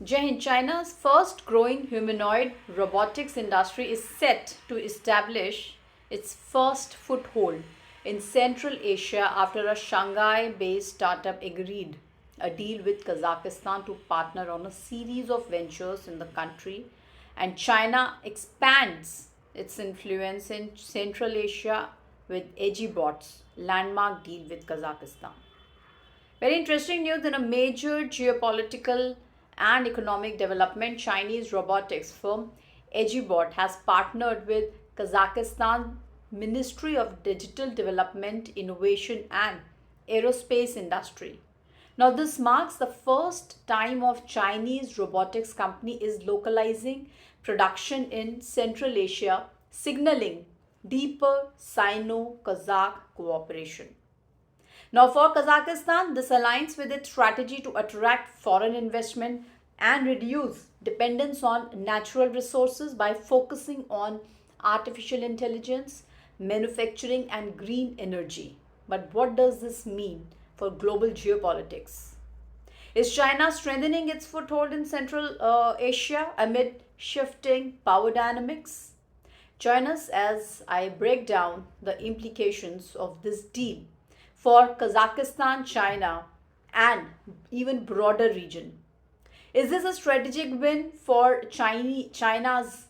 Jai Hind, China's first growing humanoid robotics industry is set to establish its first foothold in Central Asia after a Shanghai based startup agreed a deal with Kazakhstan to partner on a series of ventures in the country, and China expands its influence in Central Asia with Egibot's landmark deal with Kazakhstan. Very interesting news in a major geopolitical and economic development. Chinese robotics firm Egibot has partnered with Kazakhstan Ministry of Digital Development, Innovation and Aerospace Industry. Now, this marks the first time of Chinese robotics company is localizing production in Central Asia, signaling deeper Sino-Kazakh cooperation. Now, for Kazakhstan, this aligns with its strategy to attract foreign investment and reduce dependence on natural resources by focusing on artificial intelligence, manufacturing, and green energy. But what does this mean for global geopolitics? Is China strengthening its foothold in Central Asia amid shifting power dynamics? Join us as I break down the implications of this deal for Kazakhstan, China, and even broader region. Is this a strategic win for China's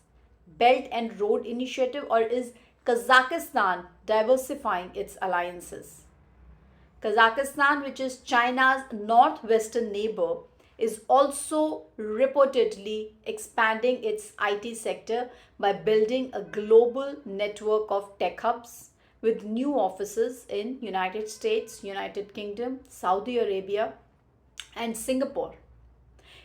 Belt and Road Initiative, or is Kazakhstan diversifying its alliances? Kazakhstan, which is China's northwestern neighbor, is also reportedly expanding its IT sector by building a global network of tech hubs with new offices in United States, United Kingdom, Saudi Arabia, and Singapore.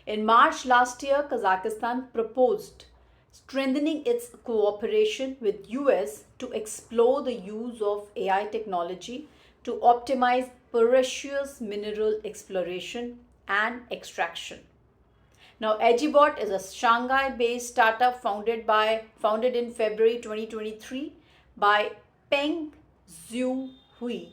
In March last year, Kazakhstan proposed strengthening its cooperation with US to explore the use of AI technology to optimize precious mineral exploration and extraction. Now, Agibot is a Shanghai-based startup founded in February 2023 by Peng Zhu Hui,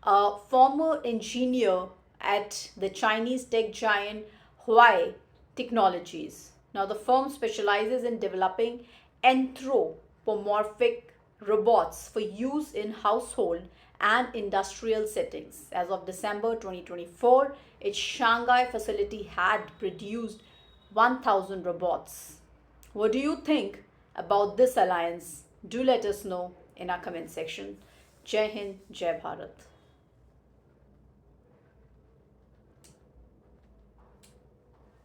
a former engineer at the Chinese tech giant Huawei Technologies. Now, the firm specializes in developing anthropomorphic robots for use in household and industrial settings. As of December 2024, its Shanghai facility had produced 1,000 robots. What do you think about this alliance? Do let us know in our comment section. Jai Hind, Jai Bharat.